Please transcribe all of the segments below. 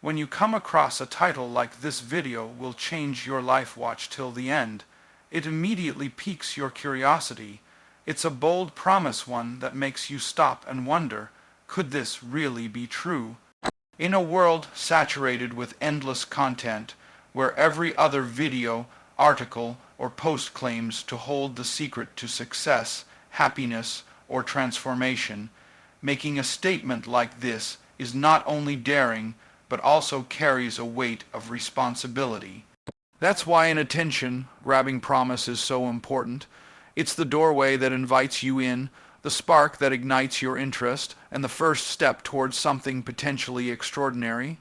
When you come across a title like "This video will change your life, watch till the end," it immediately piques your curiosity. It's a bold promise, one that makes you stop and wonder, could this really be true? In a world saturated with endless content, where every other video, article, or post claims to hold the secret to success, happiness, or transformation, making a statement like this is not only daring, but also carries a weight of responsibility. That's why an attention-grabbing promise is so important. It's the doorway that invites you in, the spark that ignites your interest, and the first step towards something potentially extraordinary.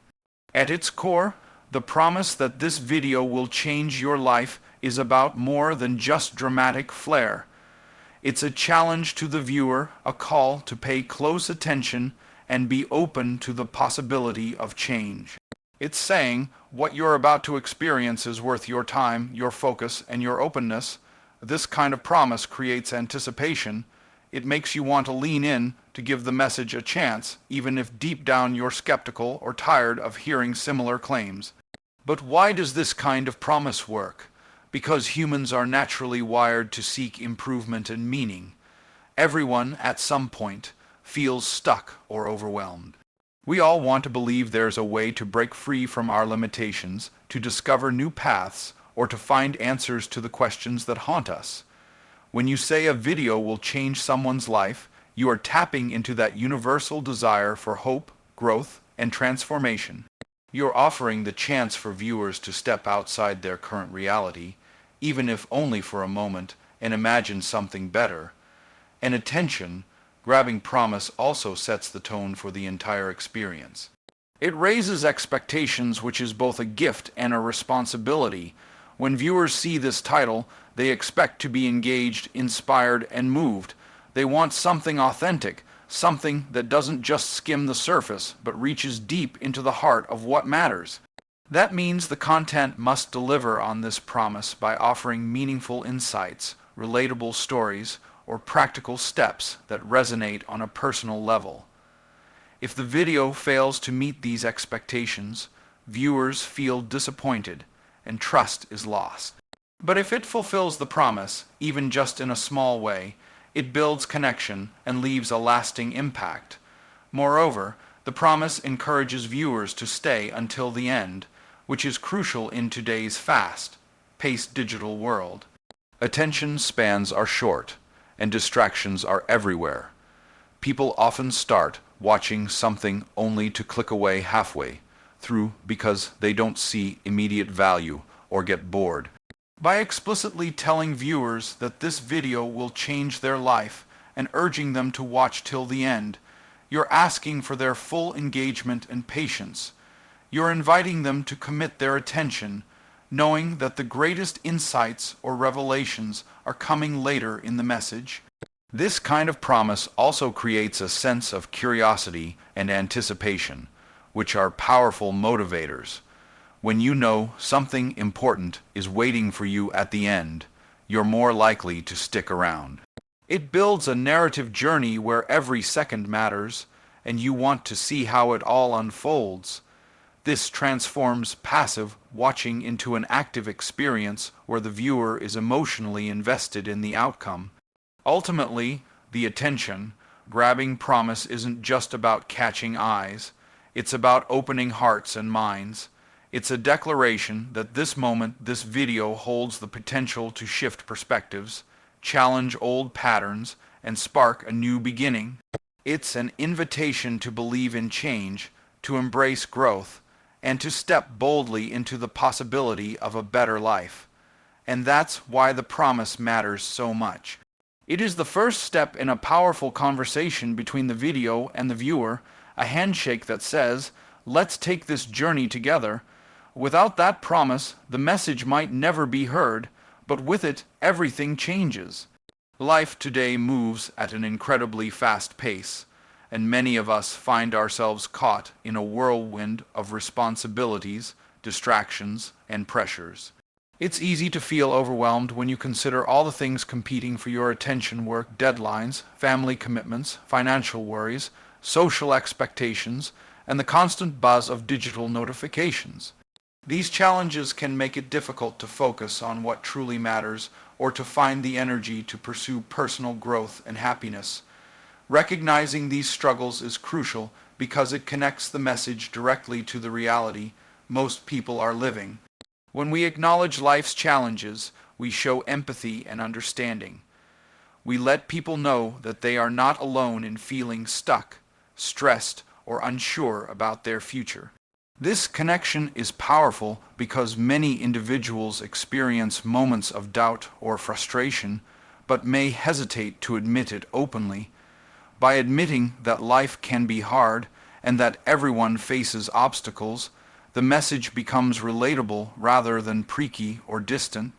At its core, the promise that this video will change your life is about more than just dramatic flair. It's a challenge to the viewer, a call to pay close attention and be open to the possibility of change. It's saying, what you're about to experience is worth your time, your focus, and your openness. This kind of promise creates anticipation. It makes you want to lean in to give the message a chance, even if deep down you're skeptical or tired of hearing similar claims. But why does this kind of promise work? Because humans are naturally wired to seek improvement and meaning. Everyone, at some point, feels stuck or overwhelmed. We all want to believe there's a way to break free from our limitations, to discover new paths, or to find answers to the questions that haunt us. When you say a video will change someone's life, you are tapping into that universal desire for hope, growth, and transformation. You're offering the chance for viewers to step outside their current reality, even if only for a moment, and imagine something better. And attention-grabbing promise also sets the tone for the entire experience. It raises expectations, which is both a gift and a responsibility. When viewers see this title, they expect to be engaged, inspired, and moved. They want something authentic, something that doesn't just skim the surface, but reaches deep into the heart of what matters. That means the content must deliver on this promise by offering meaningful insights, relatable stories, or practical steps that resonate on a personal level. If the video fails to meet these expectations, viewers feel disappointed and trust is lost. But if it fulfills the promise, even just in a small way, it builds connection and leaves a lasting impact. Moreover, the promise encourages viewers to stay until the end, which is crucial in today's fast-paced digital world. Attention spans are short, and distractions are everywhere. People often start watching something only to click away halfway through because they don't see immediate value or get bored. By explicitly telling viewers that this video will change their life and urging them to watch till the end, you're asking for their full engagement and patience. You're inviting them to commit their attention, knowing that the greatest insights or revelations are coming later in the message. This kind of promise also creates a sense of curiosity and anticipation, which are powerful motivators. When you know something important is waiting for you at the end, you're more likely to stick around. It builds a narrative journey where every second matters, and you want to see how it all unfolds. This transforms passive watching into an active experience where the viewer is emotionally invested in the outcome. Ultimately, the attention-grabbing promise isn't just about catching eyes. It's about opening hearts and minds. It's a declaration that this moment, this video holds the potential to shift perspectives, challenge old patterns, and spark a new beginning. It's an invitation to believe in change, to embrace growth, and to step boldly into the possibility of a better life. And that's why the promise matters so much. It is the first step in a powerful conversation between the video and the viewer, a handshake that says, "Let's take this journey together." Without that promise, the message might never be heard, but with it, everything changes. Life today moves at an incredibly fast pace, and many of us find ourselves caught in a whirlwind of responsibilities, distractions, and pressures. It's easy to feel overwhelmed when you consider all the things competing for your attention: work deadlines, family commitments, financial worries, social expectations, and the constant buzz of digital notifications. These challenges can make it difficult to focus on what truly matters or to find the energy to pursue personal growth and happiness. Recognizing these struggles is crucial because it connects the message directly to the reality most people are living. When we acknowledge life's challenges, we show empathy and understanding. We let people know that they are not alone in feeling stuck, stressed, or unsure about their future. This connection is powerful because many individuals experience moments of doubt or frustration, but may hesitate to admit it openly. By admitting that life can be hard and that everyone faces obstacles, the message becomes relatable rather than preachy or distant.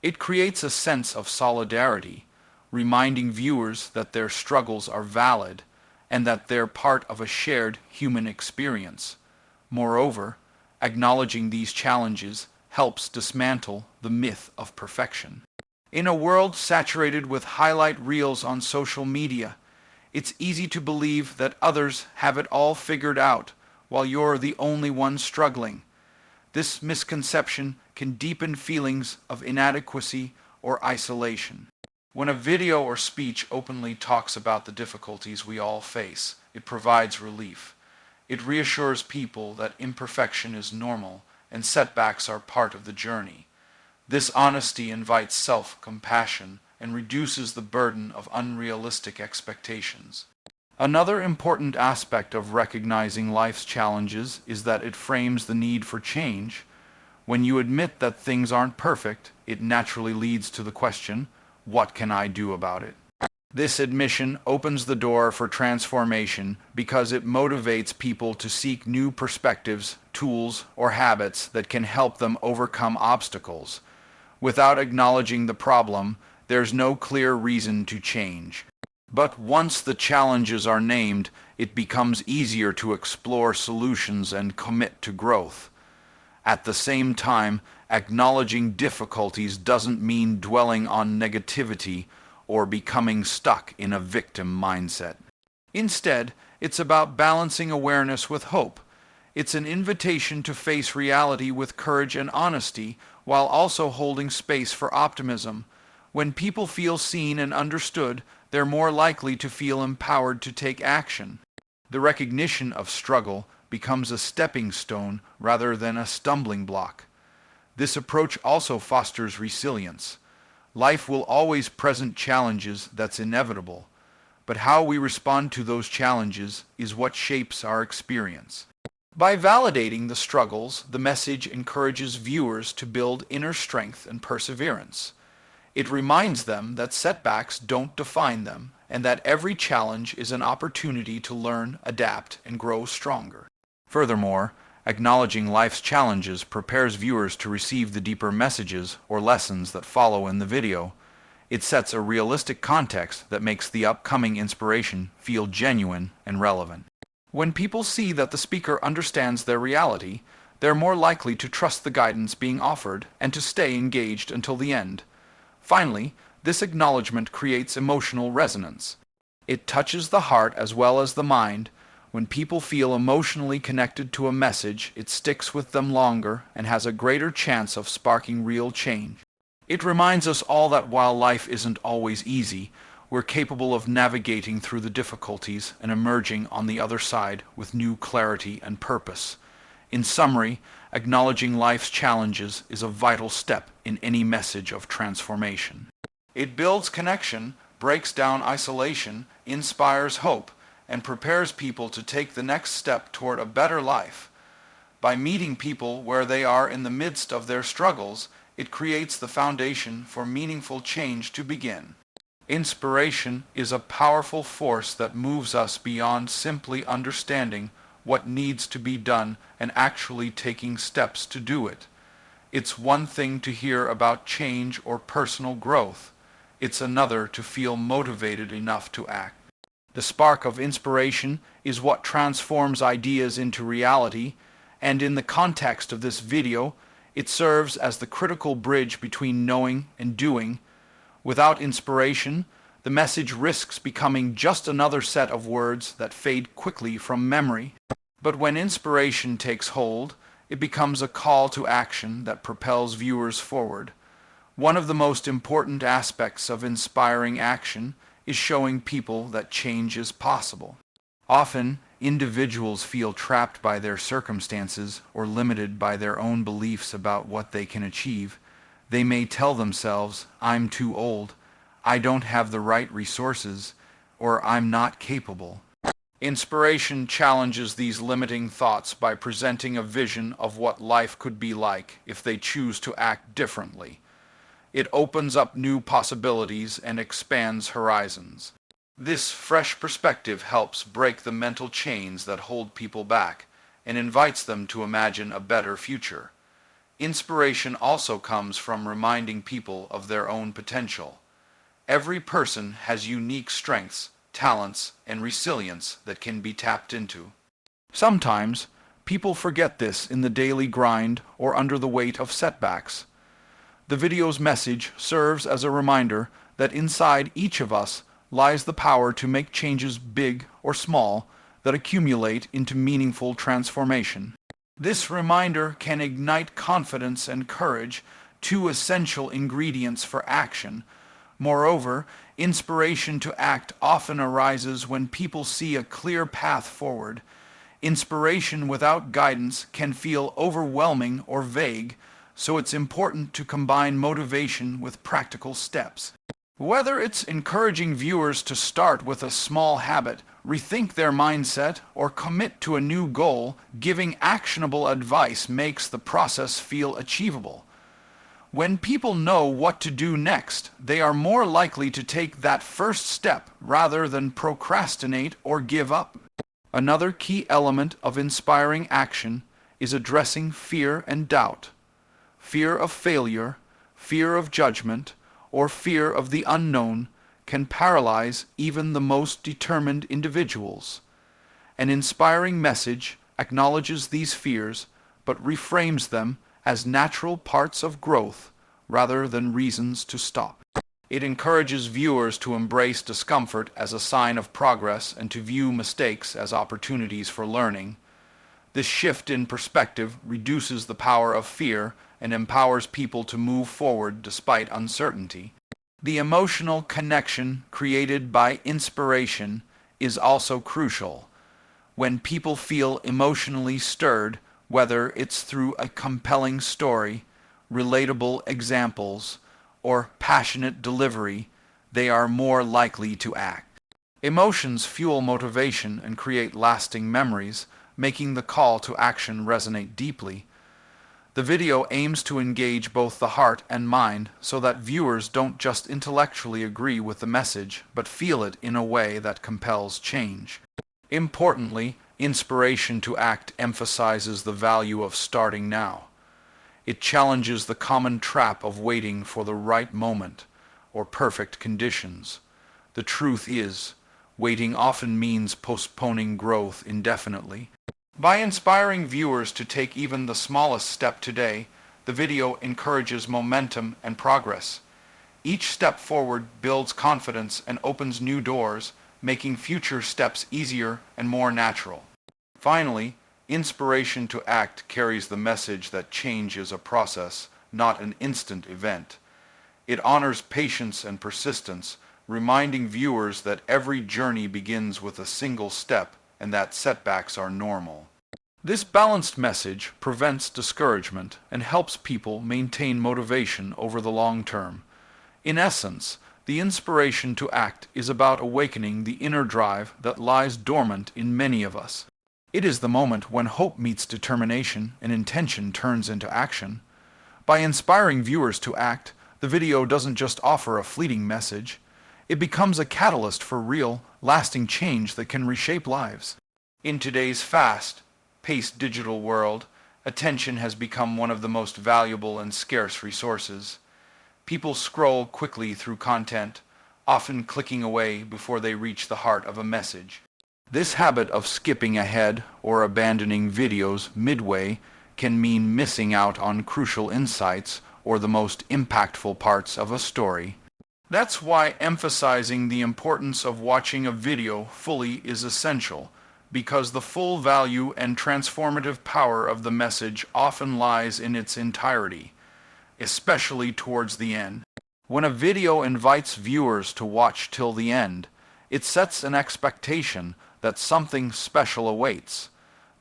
It creates a sense of solidarity, reminding viewers that their struggles are valid and that they're part of a shared human experience. Moreover, acknowledging these challenges helps dismantle the myth of perfection. In a world saturated with highlight reels on social media, it's easy to believe that others have it all figured out while you're the only one struggling. This misconception can deepen feelings of inadequacy or isolation. When a video or speech openly talks about the difficulties we all face, it provides relief. It reassures people that imperfection is normal and setbacks are part of the journey. This honesty invites self-compassion and reduces the burden of unrealistic expectations. Another important aspect of recognizing life's challenges is that it frames the need for change. When you admit that things aren't perfect, it naturally leads to the question, what can I do about it? This admission opens the door for transformation because it motivates people to seek new perspectives, tools, or habits that can help them overcome obstacles. Without acknowledging the problem, there's no clear reason to change. But once the challenges are named, it becomes easier to explore solutions and commit to growth. At the same time, acknowledging difficulties doesn't mean dwelling on negativity or becoming stuck in a victim mindset. Instead, it's about balancing awareness with hope. It's an invitation to face reality with courage and honesty, while also holding space for optimism. When people feel seen and understood, they're more likely to feel empowered to take action. The recognition of struggle becomes a stepping stone rather than a stumbling block. This approach also fosters resilience. Life will always present challenges that's inevitable, but how we respond to those challenges is what shapes our experience. By validating the struggles, the message encourages viewers to build inner strength and perseverance. It reminds them that setbacks don't define them, and that every challenge is an opportunity to learn, adapt, and grow stronger. Furthermore, acknowledging life's challenges prepares viewers to receive the deeper messages or lessons that follow in the video. It sets a realistic context that makes the upcoming inspiration feel genuine and relevant. When people see that the speaker understands their reality, they're more likely to trust the guidance being offered and to stay engaged until the end. Finally, this acknowledgement creates emotional resonance. It touches the heart as well as the mind. When people feel emotionally connected to a message, it sticks with them longer and has a greater chance of sparking real change. It reminds us all that while life isn't always easy, we're capable of navigating through the difficulties and emerging on the other side with new clarity and purpose. In summary, acknowledging life's challenges is a vital step in any message of transformation. It builds connection, breaks down isolation, inspires hope, and prepares people to take the next step toward a better life. By meeting people where they are in the midst of their struggles, it creates the foundation for meaningful change to begin. Inspiration is a powerful force that moves us beyond simply understanding what needs to be done and actually taking steps to do it. It's one thing to hear about change or personal growth. It's another to feel motivated enough to act. The spark of inspiration is what transforms ideas into reality, and in the context of this video, it serves as the critical bridge between knowing and doing. Without inspiration, the message risks becoming just another set of words that fade quickly from memory. But when inspiration takes hold, it becomes a call to action that propels viewers forward. One of the most important aspects of inspiring action is showing people that change is possible. Often, individuals feel trapped by their circumstances or limited by their own beliefs about what they can achieve. They may tell themselves, "I'm too old," "I don't have the right resources," or "I'm not capable." Inspiration challenges these limiting thoughts by presenting a vision of what life could be like if they choose to act differently. It opens up new possibilities and expands horizons. This fresh perspective helps break the mental chains that hold people back and invites them to imagine a better future. Inspiration also comes from reminding people of their own potential. Every person has unique strengths, talents, and resilience that can be tapped into. Sometimes, people forget this in the daily grind or under the weight of setbacks. The video's message serves as a reminder that inside each of us lies the power to make changes big or small that accumulate into meaningful transformation. This reminder can ignite confidence and courage, two essential ingredients for action. Moreover, inspiration to act often arises when people see a clear path forward. Inspiration without guidance can feel overwhelming or vague, so it's important to combine motivation with practical steps. Whether it's encouraging viewers to start with a small habit, rethink their mindset, or commit to a new goal, giving actionable advice makes the process feel achievable. When people know what to do next, they are more likely to take that first step rather than procrastinate or give up. Another key element of inspiring action is addressing fear and doubt. Fear of failure, fear of judgment, or fear of the unknown can paralyze even the most determined individuals. An inspiring message acknowledges these fears but reframes them as natural parts of growth rather than reasons to stop. It encourages viewers to embrace discomfort as a sign of progress and to view mistakes as opportunities for learning. This shift in perspective reduces the power of fear and empowers people to move forward despite uncertainty. The emotional connection created by inspiration is also crucial. When people feel emotionally stirred, whether it's through a compelling story, relatable examples, or passionate delivery, they are more likely to act. Emotions fuel motivation and create lasting memories, making the call to action resonate deeply. The video aims to engage both the heart and mind so that viewers don't just intellectually agree with the message, but feel it in a way that compels change. Importantly, inspiration to act emphasizes the value of starting now. It challenges the common trap of waiting for the right moment or perfect conditions. The truth is, waiting often means postponing growth indefinitely. By inspiring viewers to take even the smallest step today, the video encourages momentum and progress. Each step forward builds confidence and opens new doors, making future steps easier and more natural. Finally, inspiration to act carries the message that change is a process, not an instant event. It honors patience and persistence, reminding viewers that every journey begins with a single step and that setbacks are normal. This balanced message prevents discouragement and helps people maintain motivation over the long term. In essence, the inspiration to act is about awakening the inner drive that lies dormant in many of us. It is the moment when hope meets determination and intention turns into action. By inspiring viewers to act, the video doesn't just offer a fleeting message. It becomes a catalyst for real, lasting change that can reshape lives. In today's fast-paced digital world, attention has become one of the most valuable and scarce resources. People scroll quickly through content, often clicking away before they reach the heart of a message. This habit of skipping ahead or abandoning videos midway can mean missing out on crucial insights or the most impactful parts of a story. That's why emphasizing the importance of watching a video fully is essential. because the full value and transformative power of the message often lies in its entirety, especially towards the end. When a video invites viewers to watch till the end, it sets an expectation that something special awaits.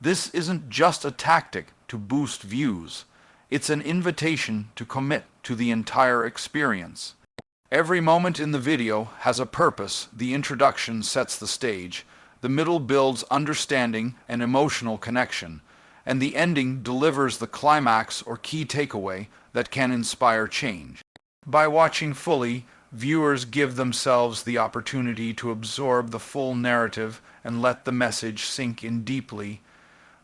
This isn't just a tactic to boost views, it's an invitation to commit to the entire experience. Every moment in the video has a purpose. The introduction sets the stage, the middle builds understanding and emotional connection, and the ending delivers the climax or key takeaway that can inspire change. By watching fully, viewers give themselves the opportunity to absorb the full narrative and let the message sink in deeply.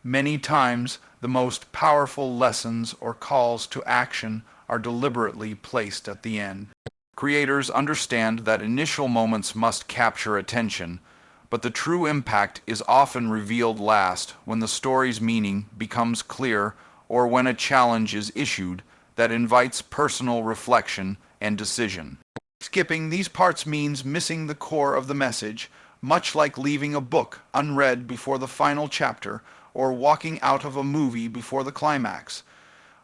Many times, the most powerful lessons or calls to action are deliberately placed at the end. Creators understand that initial moments must capture attention, but the true impact is often revealed last when the story's meaning becomes clear or when a challenge is issued that invites personal reflection and decision. Skipping these parts means missing the core of the message, much like leaving a book unread before the final chapter or walking out of a movie before the climax.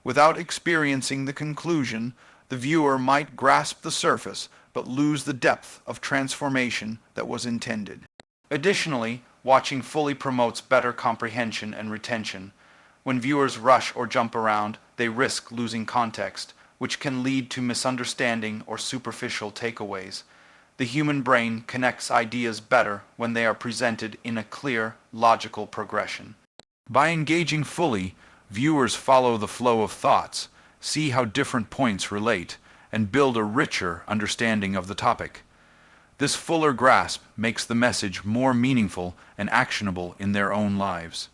Without experiencing the conclusion, the viewer might grasp the surface but lose the depth of transformation that was intended. Additionally, watching fully promotes better comprehension and retention. When viewers rush or jump around, they risk losing context, which can lead to misunderstanding or superficial takeaways. The human brain connects ideas better when they are presented in a clear, logical progression. By engaging fully, viewers follow the flow of thoughts, see how different points relate, and build a richer understanding of the topic. This fuller grasp makes the message more meaningful and actionable in their own lives.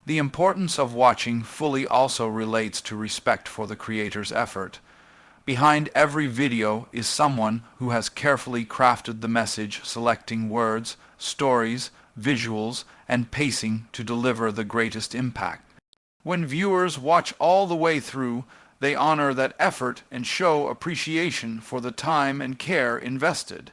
The importance of watching fully also relates to respect for the creator's effort. Behind every video is someone who has carefully crafted the message, selecting words, stories, visuals, and pacing to deliver the greatest impact. When viewers watch all the way through, they honor that effort and show appreciation for the time and care invested.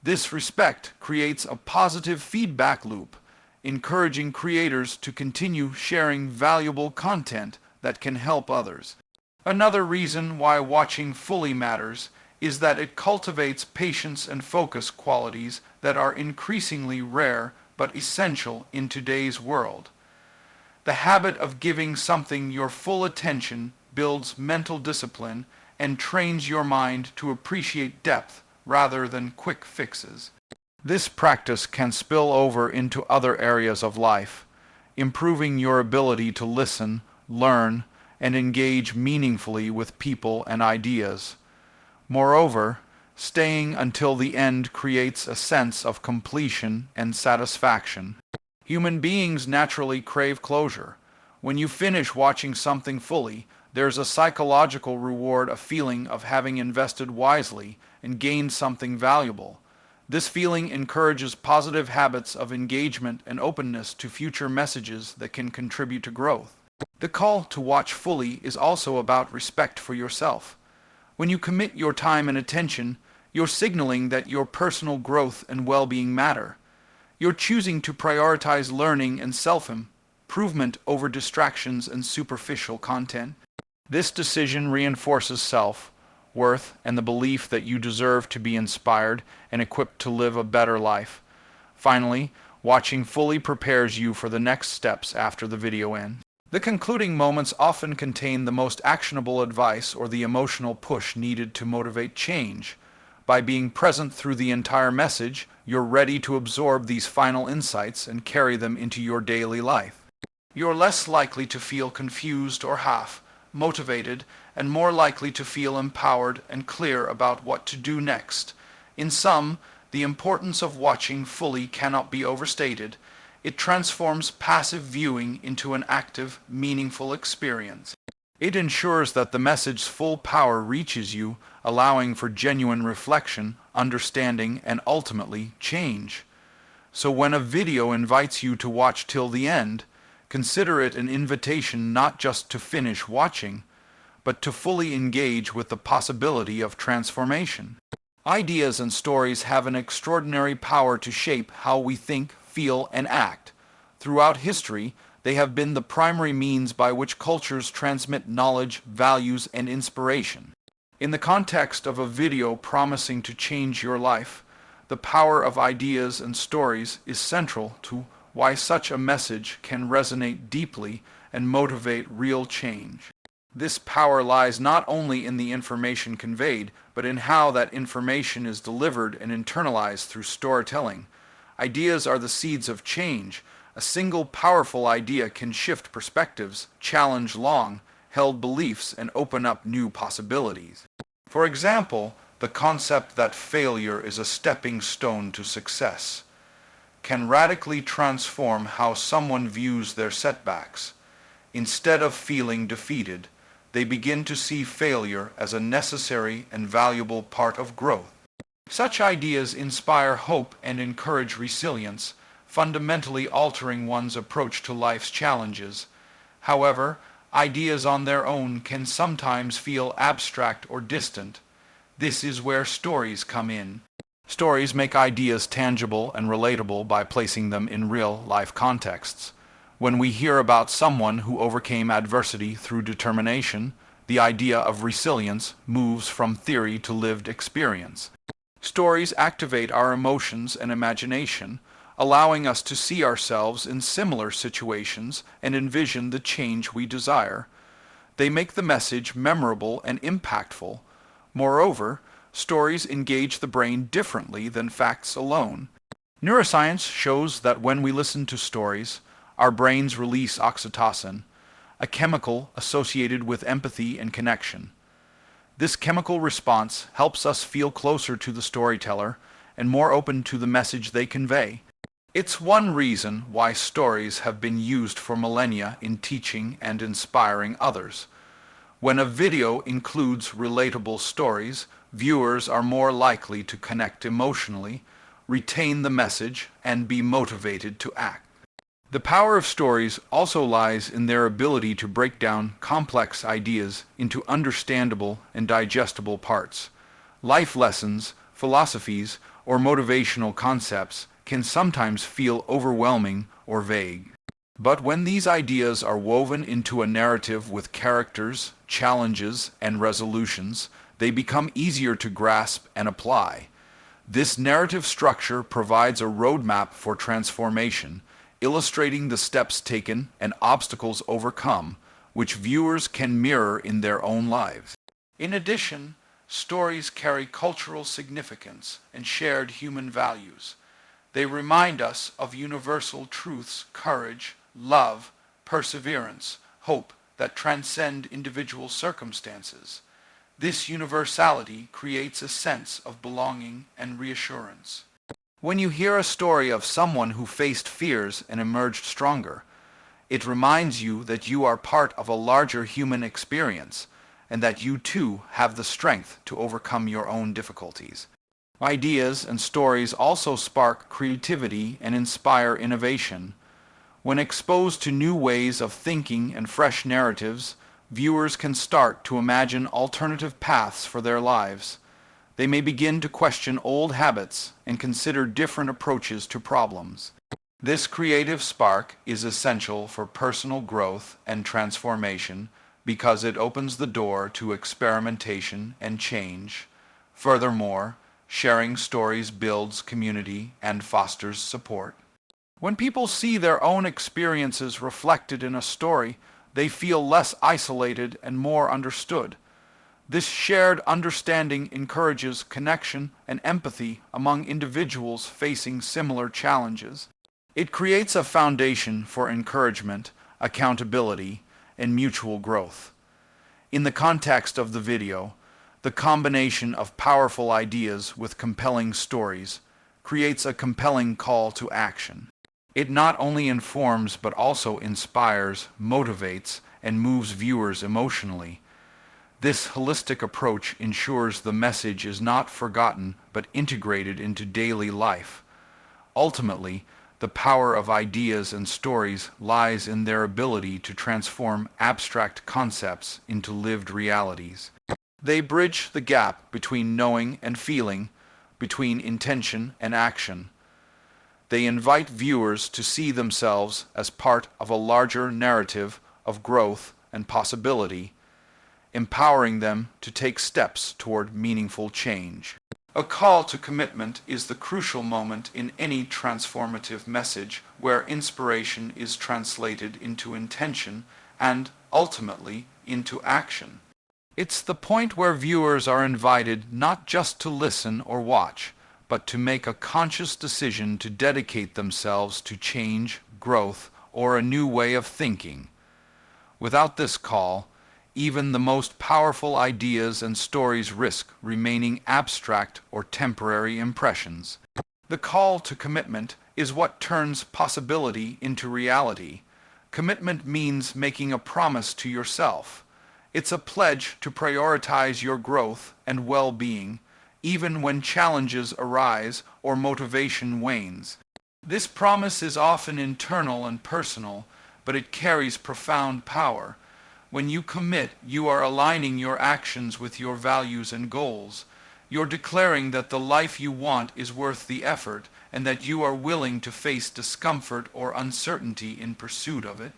This respect creates a positive feedback loop, encouraging creators to continue sharing valuable content that can help others. Another reason why watching fully matters is that it cultivates patience and focus qualities that are increasingly rare but essential in today's world. The habit of giving something your full attention builds mental discipline and trains your mind to appreciate depth rather than quick fixes. This practice can spill over into other areas of life, improving your ability to listen, learn, and engage meaningfully with people and ideas. Moreover, staying until the end creates a sense of completion and satisfaction. Human beings naturally crave closure. When you finish watching something fully, there's a psychological reward, a feeling of having invested wisely and gained something valuable. This feeling encourages positive habits of engagement and openness to future messages that can contribute to growth. The call to watch fully is also about respect for yourself. When you commit your time and attention, you're signaling that your personal growth and well-being matter. You're choosing to prioritize learning and self-improvement over distractions and superficial content. This decision reinforces self-worth and the belief that you deserve to be inspired and equipped to live a better life. Finally, watching fully prepares you for the next steps after the video ends. The concluding moments often contain the most actionable advice or the emotional push needed to motivate change. By being present through the entire message, you're ready to absorb these final insights and carry them into your daily life. You're less likely to feel confused or half-motivated, and more likely to feel empowered and clear about what to do next. In sum, the importance of watching fully cannot be overstated. It transforms passive viewing into an active, meaningful experience. It ensures that the message's full power reaches you, allowing for genuine reflection, understanding, and ultimately change. So when a video invites you to watch till the end, consider it an invitation not just to finish watching, but to fully engage with the possibility of transformation. Ideas and stories have an extraordinary power to shape how we think, feel, and act. Throughout history, they have been the primary means by which cultures transmit knowledge, values, and inspiration. In the context of a video promising to change your life, the power of ideas and stories is central to why such a message can resonate deeply and motivate real change. This power lies not only in the information conveyed, but in how that information is delivered and internalized through storytelling. Ideas are the seeds of change. A single powerful idea can shift perspectives, challenge long-held beliefs, and open up new possibilities. For example, the concept that failure is a stepping stone to success can radically transform how someone views their setbacks. Instead of feeling defeated, they begin to see failure as a necessary and valuable part of growth. Such ideas inspire hope and encourage resilience, fundamentally altering one's approach to life's challenges. However, ideas on their own can sometimes feel abstract or distant. This is where stories come in. Stories make ideas tangible and relatable by placing them in real-life contexts. When we hear about someone who overcame adversity through determination, the idea of resilience moves from theory to lived experience. Stories activate our emotions and imagination, allowing us to see ourselves in similar situations and envision the change we desire. They make the message memorable and impactful. Moreover, stories engage the brain differently than facts alone. Neuroscience shows that when we listen to stories, our brains release oxytocin, a chemical associated with empathy and connection. This chemical response helps us feel closer to the storyteller and more open to the message they convey. It's one reason why stories have been used for millennia in teaching and inspiring others. When a video includes relatable stories, viewers are more likely to connect emotionally, retain the message, and be motivated to act. The power of stories also lies in their ability to break down complex ideas into understandable and digestible parts. Life lessons, philosophies, or motivational concepts can sometimes feel overwhelming or vague. But when these ideas are woven into a narrative with characters, challenges, and resolutions, they become easier to grasp and apply. This narrative structure provides a roadmap for transformation, illustrating the steps taken and obstacles overcome, which viewers can mirror in their own lives. In addition, stories carry cultural significance and shared human values. They remind us of universal truths, courage, love, perseverance, hope that transcend individual circumstances. This universality creates a sense of belonging and reassurance. When you hear a story of someone who faced fears and emerged stronger, it reminds you that you are part of a larger human experience and that you too have the strength to overcome your own difficulties. Ideas and stories also spark creativity and inspire innovation. When exposed to new ways of thinking and fresh narratives, viewers can start to imagine alternative paths for their lives. They may begin to question old habits and consider different approaches to problems. This creative spark is essential for personal growth and transformation because it opens the door to experimentation and change. Furthermore, sharing stories builds community and fosters support. When people see their own experiences reflected in a story, they feel less isolated and more understood. This shared understanding encourages connection and empathy among individuals facing similar challenges. It creates a foundation for encouragement, accountability, and mutual growth. In the context of the video, the combination of powerful ideas with compelling stories creates a compelling call to action. It not only informs but also inspires, motivates, and moves viewers emotionally. This holistic approach ensures the message is not forgotten but integrated into daily life. Ultimately, the power of ideas and stories lies in their ability to transform abstract concepts into lived realities. They bridge the gap between knowing and feeling, between intention and action. They invite viewers to see themselves as part of a larger narrative of growth and possibility, empowering them to take steps toward meaningful change. A call to commitment is the crucial moment in any transformative message where inspiration is translated into intention and, ultimately, into action. It's the point where viewers are invited not just to listen or watch, but to make a conscious decision to dedicate themselves to change, growth, or a new way of thinking. Without this call, even the most powerful ideas and stories risk remaining abstract or temporary impressions. The call to commitment is what turns possibility into reality. Commitment means making a promise to yourself. It's a pledge to prioritize your growth and well-being, even when challenges arise or motivation wanes. This promise is often internal and personal, but it carries profound power. When you commit, you are aligning your actions with your values and goals. You're declaring that the life you want is worth the effort and that you are willing to face discomfort or uncertainty in pursuit of it.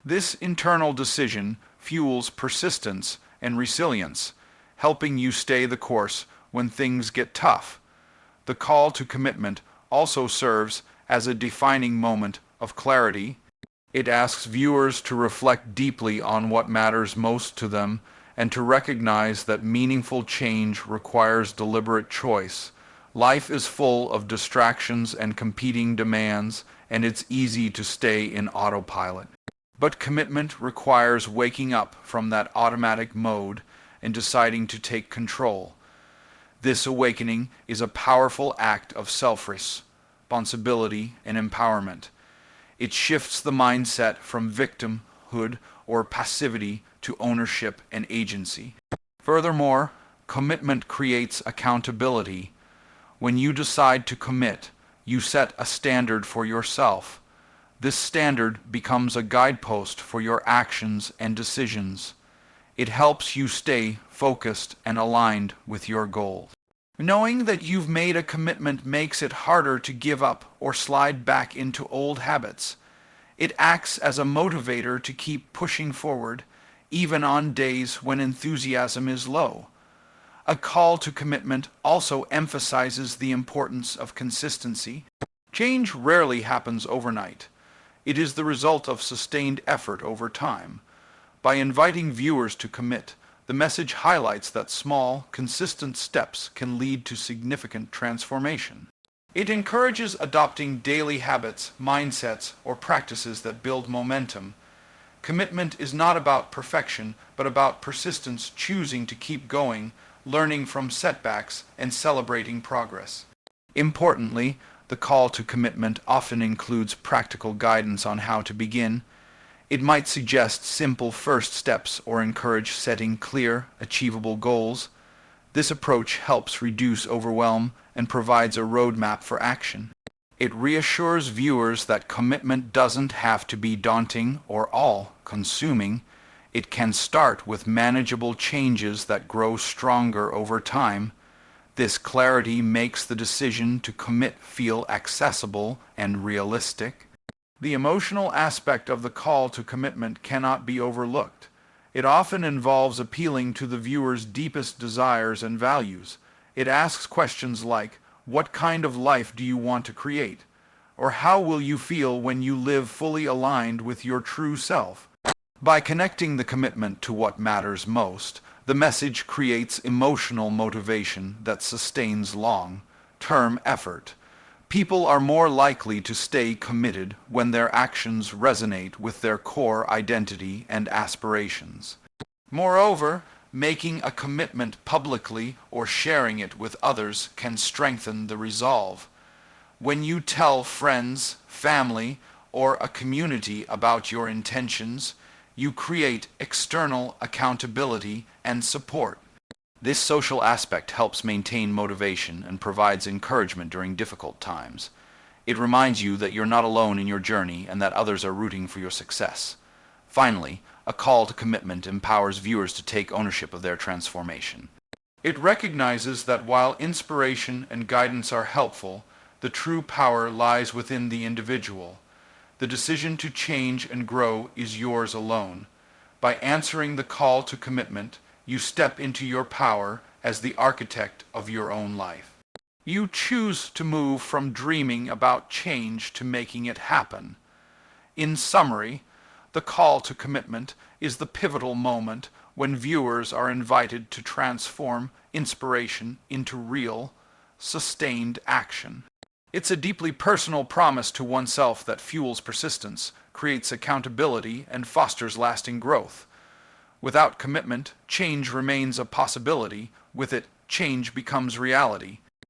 This internal decision fuels persistence and resilience, helping you stay the course when things get tough. The call to commitment also serves as a defining moment of clarity. It asks viewers to reflect deeply on what matters most to them and to recognize that meaningful change requires deliberate choice. Life is full of distractions and competing demands, and it's easy to stay in autopilot. But commitment requires waking up from that automatic mode and deciding to take control. This awakening is a powerful act of self-responsibility and empowerment. It shifts the mindset from victimhood or passivity to ownership and agency. Furthermore, commitment creates accountability. When you decide to commit, you set a standard for yourself. This standard becomes a guidepost for your actions and decisions. It helps you stay focused and aligned with your goals. Knowing that you've made a commitment makes it harder to give up or slide back into old habits. It acts as a motivator to keep pushing forward, even on days when enthusiasm is low. A call to commitment also emphasizes the importance of consistency. Change rarely happens overnight. It is the result of sustained effort over time. By inviting viewers to commit, the message highlights that small, consistent steps can lead to significant transformation. It encourages adopting daily habits, mindsets, or practices that build momentum. Commitment is not about perfection, but about persistence, choosing to keep going, learning from setbacks, and celebrating progress. Importantly, the call to commitment often includes practical guidance on how to begin. It might suggest simple first steps or encourage setting clear, achievable goals. This approach helps reduce overwhelm and provides a roadmap for action. It reassures viewers that commitment doesn't have to be daunting or all-consuming. It can start with manageable changes that grow stronger over time. This clarity makes the decision to commit feel accessible and realistic. The emotional aspect of the call to commitment cannot be overlooked. It often involves appealing to the viewer's deepest desires and values. It asks questions like, what kind of life do you want to create? Or how will you feel when you live fully aligned with your true self? By connecting the commitment to what matters most, the message creates emotional motivation that sustains long-term effort. People are more likely to stay committed when their actions resonate with their core identity and aspirations. Moreover, making a commitment publicly or sharing it with others can strengthen the resolve. When you tell friends, family, or a community about your intentions, you create external accountability and support. This social aspect helps maintain motivation and provides encouragement during difficult times. It reminds you that you're not alone in your journey and that others are rooting for your success. Finally, a call to commitment empowers viewers to take ownership of their transformation. It recognizes that while inspiration and guidance are helpful, The true power lies within the individual. The decision to change and grow is yours alone. By answering the call to commitment, you step into your power as the architect of your own life. You choose to move from dreaming about change to making it happen. In summary, the call to commitment is the pivotal moment when viewers are invited to transform inspiration into real, sustained action. It's a deeply personal promise to oneself that fuels persistence, creates accountability, and fosters lasting growth. Without commitment, change remains a possibility. With it, change becomes reality.